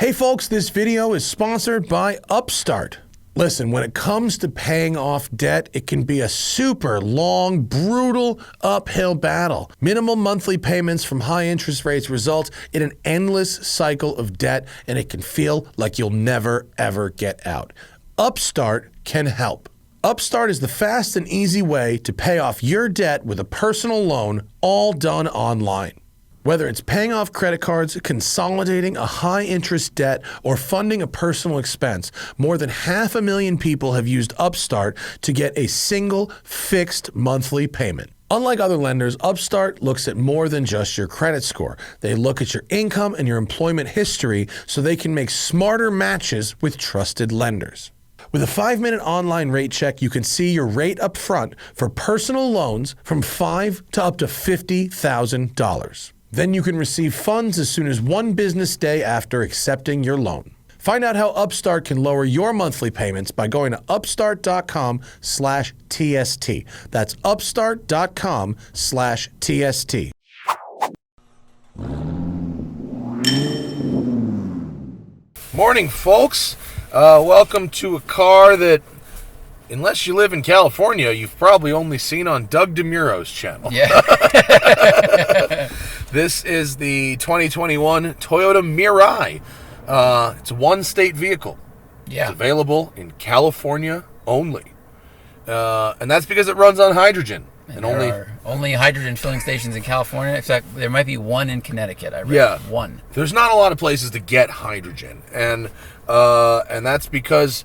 Hey folks, this video is sponsored by Upstart. Listen, when it comes to paying off debt, it can be a super long, brutal, uphill battle. Minimal monthly payments from high interest rates result in an endless cycle of debt, and it can feel like you'll never, ever get out. Upstart can help. Upstart is the fast and easy way to pay off your debt with a personal loan, all done online. Whether it's paying off credit cards, consolidating a high-interest debt, or funding a personal expense, more than 500,000 people have used Upstart to get a single, fixed monthly payment. Unlike other lenders, Upstart looks at more than just your credit score. They look at your income and your employment history so they can make smarter matches with trusted lenders. With a 5-minute online rate check, you can see your rate up front for personal loans from $5,000 to up to $50,000. Then you can receive funds as soon as 1 business day after accepting your loan. Find out how Upstart can lower your monthly payments by going to upstart.com/TST. That's upstart.com/TST. Morning, folks. Welcome to a car that, unless you live in California, you've probably only seen on Doug DeMuro's channel. Yeah. This is the 2021 Toyota Mirai. It's a one-state vehicle. Yeah. It's available in California only. And that's because it runs on hydrogen. And there are only hydrogen filling stations in California. In fact, there might be one in Connecticut. I read. Yeah. One. There's not a lot of places to get hydrogen. And that's because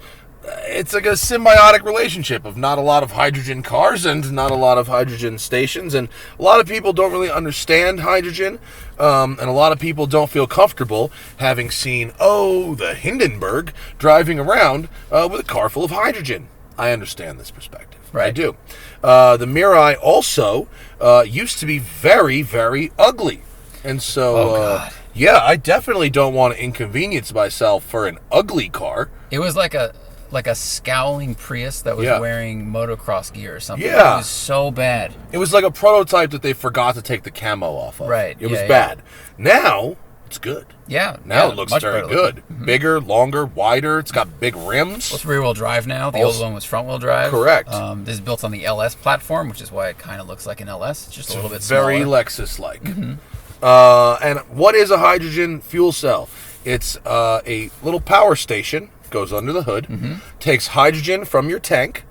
it's like a symbiotic relationship of not a lot of hydrogen cars and not a lot of hydrogen stations. And a lot of people don't really understand hydrogen. And a lot of people don't feel comfortable having seen, the Hindenburg driving around with a car full of hydrogen. I understand this perspective. Right. I do. The Mirai also used to be very, very ugly. And so, yeah, I definitely don't want to inconvenience myself for an ugly car. It was like a scowling Prius that was wearing motocross gear or something. Yeah. It was so bad. It was like a prototype that they forgot to take the camo off of. Right. It was bad. Now, it's good. Yeah. Now it looks very good. Mm-hmm. Bigger, longer, wider. It's got big rims. Well, it's rear-wheel drive now. The old one was front-wheel drive. Correct. This is built on the LS platform, which is why it kind of looks like an LS. It's just a little bit smaller. Very Lexus-like. Mm-hmm. And what is a hydrogen fuel cell? It's a little power station, goes under the hood, takes hydrogen from your tank,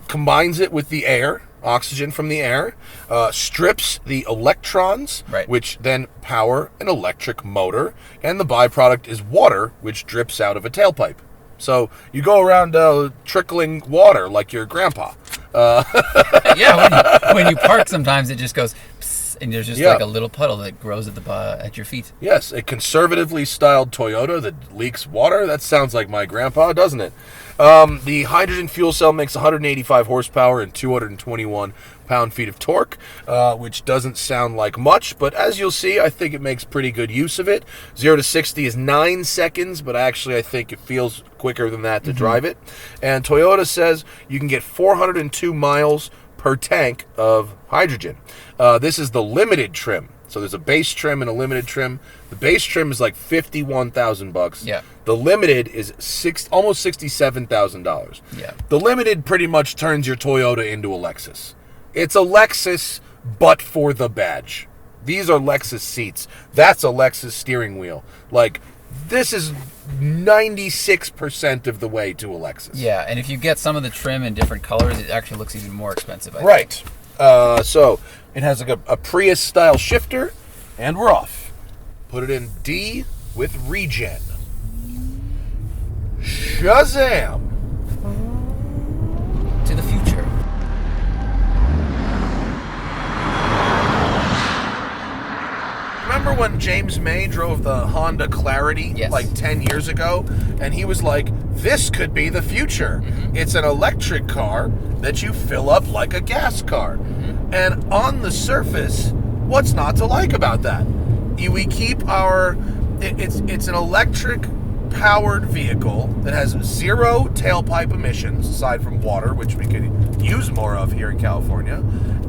combines it with the air, oxygen from the air, strips the electrons, which then power an electric motor, and the byproduct is water, which drips out of a tailpipe. So you go around trickling water like your grandpa. Yeah, when you park, sometimes it just goes psst, and there's just like a little puddle that grows at your feet. Yes, a conservatively styled Toyota that leaks water. That sounds like my grandpa, doesn't it? The hydrogen fuel cell makes 185 horsepower and 221 pound-feet of torque, which doesn't sound like much, but as you'll see, I think it makes pretty good use of it. 0 to 60 is 9 seconds, but actually I think it feels quicker than that to drive it. And Toyota says you can get 402 miles per tank of hydrogen. This is the limited trim. So there's a base trim and a limited trim. The base trim is like $51,000. Yeah. The limited is almost $67,000. Yeah. The limited pretty much turns your Toyota into a Lexus. It's a Lexus, but for the badge. These are Lexus seats. That's a Lexus steering wheel. Like, this is 96% of the way to a Lexus. Yeah, and if you get some of the trim in different colors, it actually looks even more expensive, I think. Right. So it has like a Prius-style shifter, and we're off. Put it in D with regen. Shazam! To the future. Remember when James May drove the Honda Clarity like 10 years ago? And he was like, this could be the future. It's an electric car that you fill up like a gas car. And on the surface, what's not to like about that? We keep our... It's an electric powered vehicle that has 0 tailpipe emissions, aside from water, which we could use more of here in California.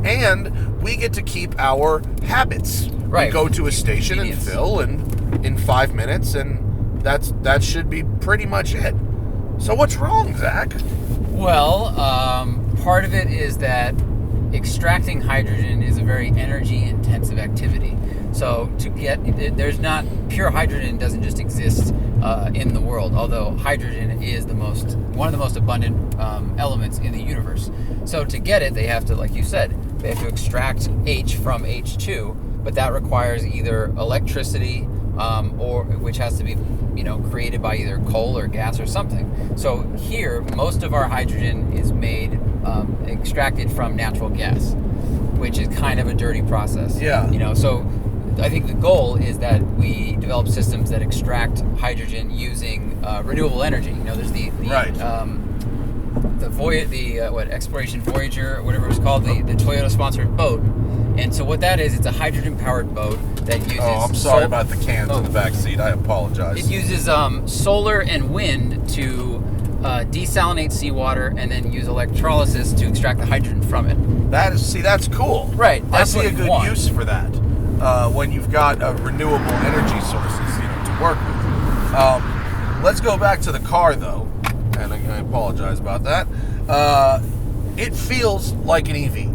And we get to keep our habits. Right. We go to a station and fill in 5 minutes, and that should be pretty much it. So what's wrong, Zach? Well, part of it is that extracting hydrogen is a very energy-intensive activity. So there's not pure hydrogen doesn't just exist in the world. Although hydrogen is one of the most abundant elements in the universe. So to get it, they have to, like you said, they have to extract H from H2, but that requires either electricity or which has to be created by either coal or gas or something. So here, most of our hydrogen is made extracted from natural gas, which is kind of a dirty process. Yeah. So I think the goal is that we develop systems that extract hydrogen using renewable energy. There's the right. Exploration Voyager, or whatever it's called, the Toyota sponsored boat. And so what that is, it's a hydrogen powered boat that uses... Oh, I'm sorry about the cans in the back seat. I apologize. It uses solar and wind to desalinate seawater and then use electrolysis to extract the hydrogen from it. That's cool. Right. I see a good use for that when you've got renewable energy sources, to work with. Let's go back to the car, though, and I apologize about that. It feels like an EV.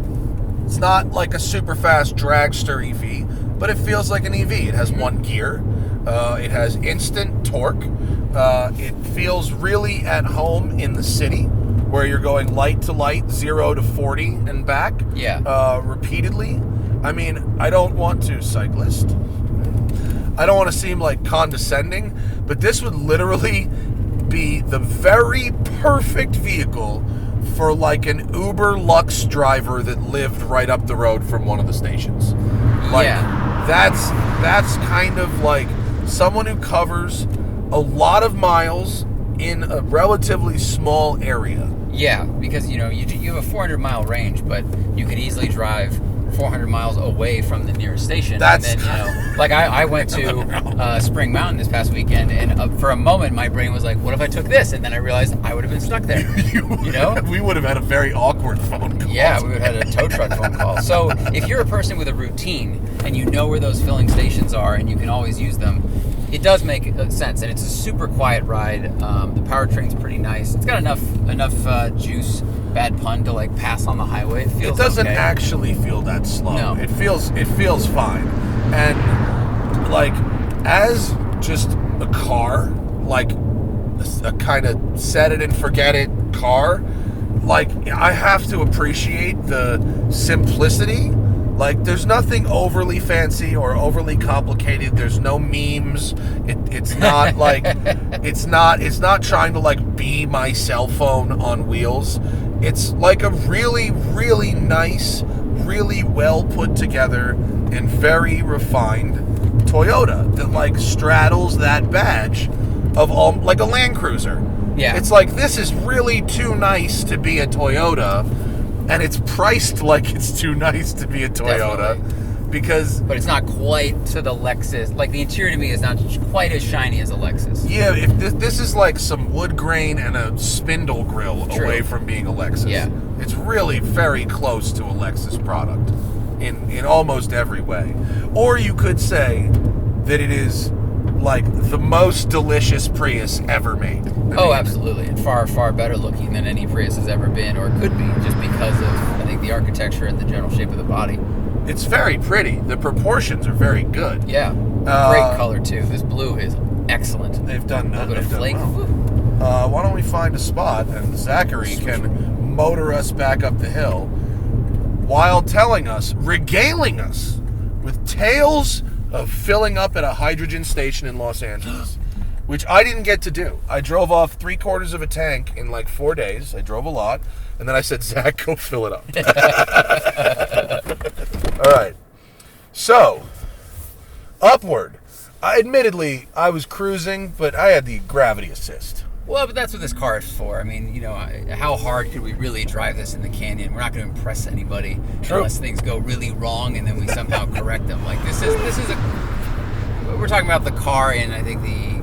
It's not like a super fast dragster EV, but it feels like an EV. It has one gear. It has instant torque. It feels really at home in the city, where you're going light to light, 0 to 40 and back. Yeah. Repeatedly. I mean, I don't want to cyclist. I don't want to seem like condescending, but this would literally be the very perfect vehicle for like an Uber Lux driver that lived right up the road from one of the stations. That's kind of like someone who covers a lot of miles in a relatively small area. Yeah, because you have a 400-mile range, but you could easily drive 400 miles away from the nearest station. And then, I went to Spring Mountain this past weekend, and for a moment my brain was like, what if I took this? And then I realized I would have been stuck there. We would have had a very awkward phone call. Yeah, we would have had a tow truck phone call. So if you're a person with a routine and you know where those filling stations are and you can always use them, it does make sense, and it's a super quiet ride. The powertrain's pretty nice. It's got enough juice, bad pun, to like pass on the highway. It doesn't actually feel that slow. No. It feels fine. And like as just a car, like a kind of set it and forget it car, like I have to appreciate the simplicity. Like, there's nothing overly fancy or overly complicated. There's no memes. It's not like it's not trying to like be my cell phone on wheels. It's like a really, really nice, really well put together and very refined Toyota that like straddles that badge of all, like a Land Cruiser. Yeah. It's like, this is really too nice to be a Toyota. And it's priced like it's too nice to be a Toyota. Definitely. But it's not quite to the Lexus. Like, the interior to me is not quite as shiny as a Lexus. Yeah, if this is like some wood grain and a spindle grill away from being a Lexus. Yeah. It's really very close to a Lexus product in almost every way. Or you could say that it is like the most delicious Prius ever made. Absolutely. And far, far better looking than any Prius has ever been or could be, just because of, I think, the architecture and the general shape of the body. It's very pretty. The proportions are very good. Yeah. Great color, too. This blue is excellent. They've done a little bit of flake. Well. Why don't we find a spot and Zachary can motor us back up the hill while regaling us with tales of filling up at a hydrogen station in Los Angeles, which I didn't get to do. I drove off 3/4 of a tank in like 4 days. I drove a lot, and then I said, Zach, go fill it up. All right. So, upward. Admittedly, I was cruising, but I had the gravity assist. Well, but that's what this car is for. I mean, how hard could we really drive this in the canyon? We're not going to impress anybody unless things go really wrong and then we somehow correct them. Like, we're talking about the car and I think the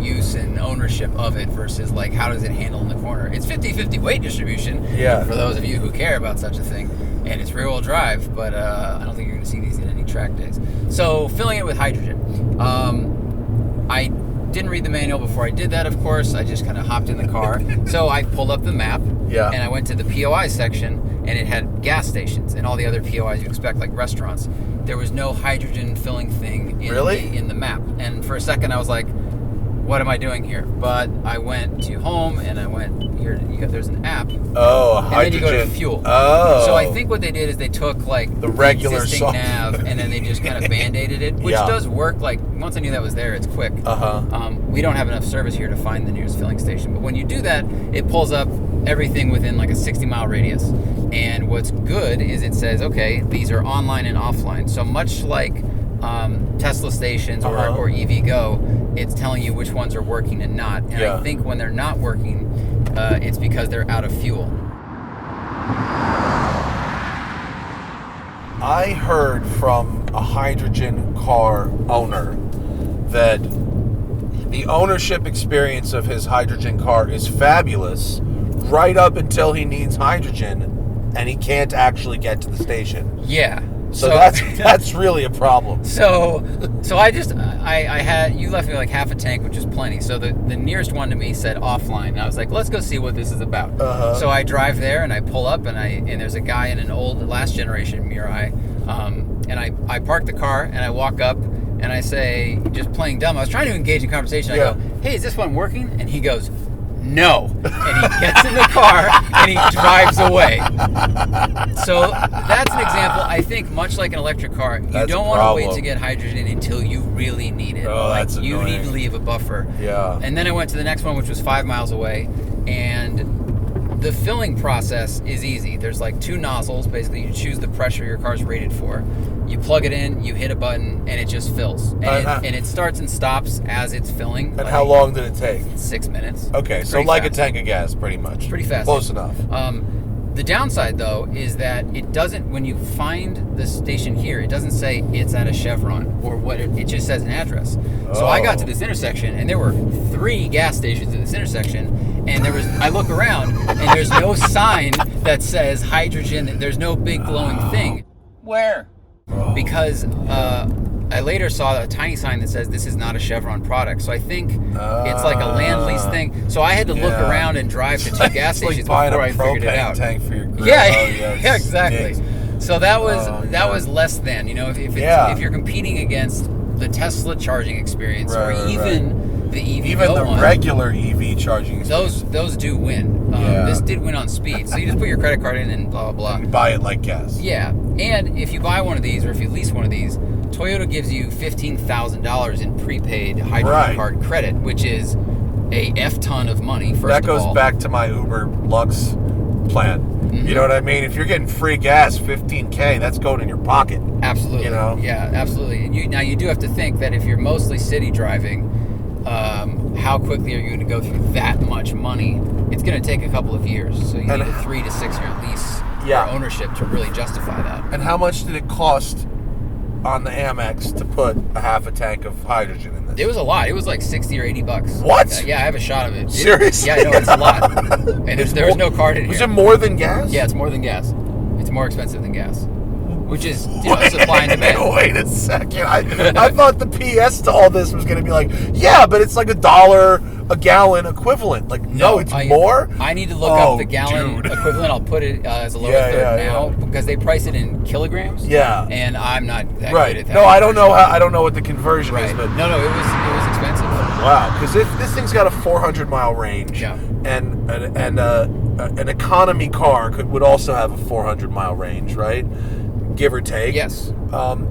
use and ownership of it versus like how does it handle in the corner. It's 50-50 weight distribution. Yeah. For those of you who care about such a thing, and it's rear-wheel drive, but I don't think you're going to see these in any track days. So filling it with hydrogen, I didn't read the manual before I did that, of course. I just kind of hopped in the car. So I pulled up the map, Yeah. and I went to the POI section, and it had gas stations and all the other POIs you expect, like restaurants. There was no hydrogen filling thing in the map. And for a second, I was like, what am I doing here? But I went to home, and I went, there's an app. Oh, and hydrogen. then you go to fuel. Oh. So I think what they did is they took like the regular existing nav, and then they just kind of band-aided it, which does work. Like once I knew that was there, it's quick. We don't have enough service here to find the nearest filling station, but when you do that, it pulls up everything within like a 60-mile radius. And what's good is it says, okay, these are online and offline. So much like Tesla stations or EV Go, it's telling you which ones are working and not. And I think when they're not working, it's because they're out of fuel. I heard from a hydrogen car owner that the ownership experience of his hydrogen car is fabulous right up until he needs hydrogen and he can't actually get to the station. Yeah. So that's really a problem. So I had, you left me like half a tank, which is plenty. So the nearest one to me said offline. And I was like, let's go see what this is about. So I drive there and I pull up and there's a guy in an old last generation Mirai. And I park the car and I walk up and I say, just playing dumb, I was trying to engage in conversation. I go, hey, is this one working? And he goes, no. And he gets in the car and he drives away. So that's an example. I think much like an electric car, you don't want to wait to get hydrogen until you really need it. Oh, like that's you annoying. need to leave a buffer. Yeah. And then I went to the next one, which was 5 miles away, and the filling process is easy. There's like 2 nozzles. Basically, you choose the pressure your car's rated for. You plug it in, you hit a button, and it just fills. And it starts and stops as it's filling. And how long did it take? 6 minutes. Okay, so like a tank of gas, pretty much. Pretty fast. Close enough. The downside, though, is that it doesn't, when you find the station here, it doesn't say it's at a Chevron or what, it just says an address. So I got to this intersection, and there were 3 gas stations at this intersection, and I look around, and there's no sign that says hydrogen, there's no big glowing thing. Where? Because I later saw a tiny sign that says this is not a Chevron product. So I think it's like a land lease thing. So I had to look around and drive to 2 gas stations before I figured it out. Tank for your grill. Yeah, exactly. So that was less than, if you're competing against the Tesla charging experience or even the EV even the one, regular EV charging experience. Those do win. This did win on speed. So you just put your credit card in and blah blah blah. You buy it like gas. Yeah, and if you buy one of these or if you lease one of these, Toyota gives you $15,000 in prepaid hydrogen card credit, which is a F-ton of money. That goes back to my Uber Lux plan. Mm-hmm. You know what I mean? If you're getting free gas, $15K, that's going in your pocket. Absolutely. You know? Yeah, absolutely. And you do have to think that if you're mostly city driving, how quickly are you going to go through that much money? It's going to take a couple of years. So you need a 3 to 6 year lease or ownership to really justify that. And how much did it cost on the Amex to put a half a tank of hydrogen in this? It was a lot. It was like $60 or $80. What? Yeah, I have a shot of it. Seriously? Yeah, no, it's a lot. And there was no card in here. Was it more than gas? Yeah, it's more than gas. It's more expensive than gas. Which is supply and demand. Wait a second. I thought the PS to all this was going to be like, yeah, but it's like $1 a gallon equivalent. Like, no, it's more? I need to look up the gallon equivalent. I'll put it as a lower third now because they price it in kilograms. Yeah. And I'm not that good at that. No, I don't know what the conversion is. But No, it was expensive. Wow, because this thing's got a 400-mile range. Yeah. And an economy car would also have a 400-mile range, right? Give or take. Yes.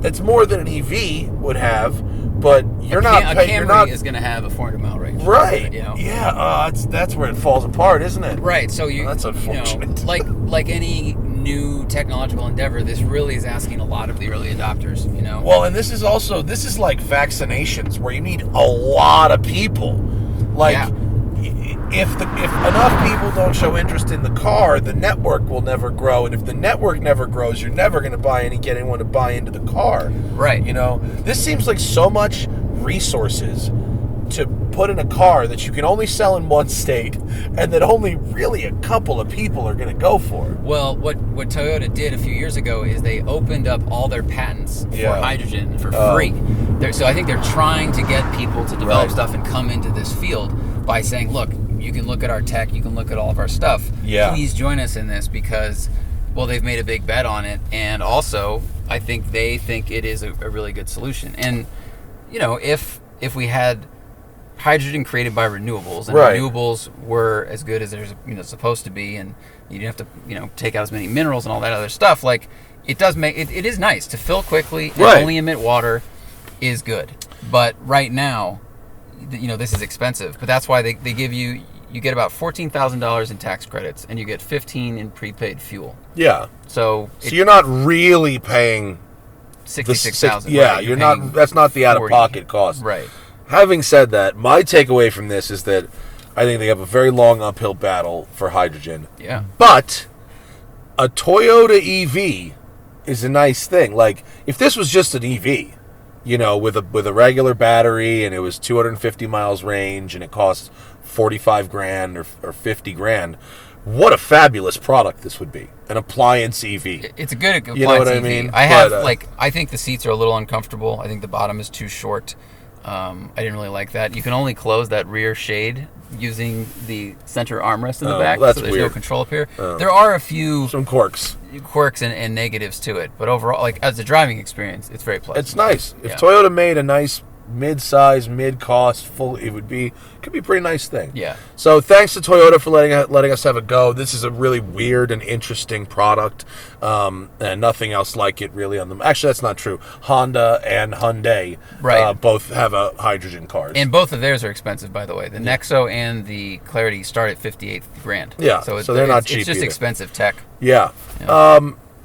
It's more than an EV would have, but a Camry is going to have a 400-mile range. Right. You know? Yeah. That's where it falls apart, isn't it? Right. So that's unfortunate. Like any new technological endeavor, this really is asking a lot of the early adopters. Well, and this is like vaccinations where you need a lot of people. If enough people don't show interest in the car, the network will never grow, and if the network never grows, you're never going to get anyone to buy into the car. Right. This seems like so much resources to put in a car that you can only sell in one state, and that only really a couple of people are going to go for. Well, what Toyota did a few years ago is they opened up all their patents for hydrogen for free. So I think they're trying to get people to develop Right. stuff and come into this field by saying, look, you can look at our tech, you can look at all of our stuff. Yeah. Please join us in this because, well, they've made a big bet on it. And also, I think they think it is a really good solution. And, you know, if we had hydrogen created by renewables, and Right. renewables were as good as they're supposed to be, and you didn't have to take out as many minerals and all that other stuff, like it does make it is nice to fill quickly and Right. only emit water is good. But right now, this is expensive. But that's why they give you get about $14,000 in tax credits and you get $15,000 in prepaid fuel. Yeah. So You're not really paying $66,000. Yeah, right? you're paying not. That's not the out-of-pocket 40. cost. Right. Having said that, my takeaway from this is that I think they have a very long uphill battle for hydrogen. Yeah. But a Toyota EV is a nice thing. Like, if this was just an EV, with a regular battery and it was 250 miles range and it costs 45 grand or 50 grand, what a fabulous product this would be. An appliance EV. It's a good appliance You know what I EV. mean? I have But, I think the seats are a little uncomfortable. I think the bottom is too short. I didn't really like that. You can only close that rear shade using the center armrest in the back, that's so there's no weird. control up here. There are a few Some quirks. and negatives to it, but overall, like as a driving experience, it's very pleasant. It's nice. If Yeah. Toyota made a nice mid-size, mid-cost, could be a pretty nice thing. Yeah. So thanks to Toyota for letting us have a go. This is a really weird and interesting product, and nothing else like it really on them. Actually, that's not true. Honda and Hyundai, Right. both have a hydrogen cars. And both of theirs are expensive, by the way. The Nexo and the Clarity start at 58 grand. Yeah, so they're not cheap It's just either. expensive tech. Yeah.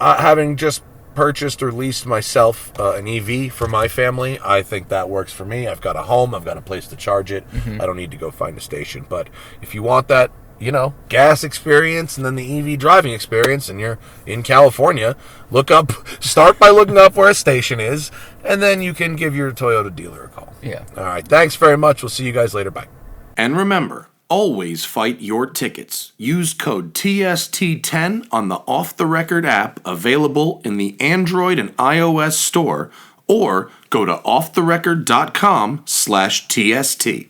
Having just purchased or leased myself an EV for my family, I think that works for me. I've got a home. I've got a place to charge it. I don't need to go find a station. But if you want that, gas experience and then the EV driving experience, and you're in California, start by looking up where a station is, and then you can give your Toyota dealer a call. Yeah. All right. Thanks very much. We'll see you guys later. Bye. And remember, always fight your tickets. Use code TST10 on the Off the Record app available in the Android and iOS store, or go to offtherecord.com/TST.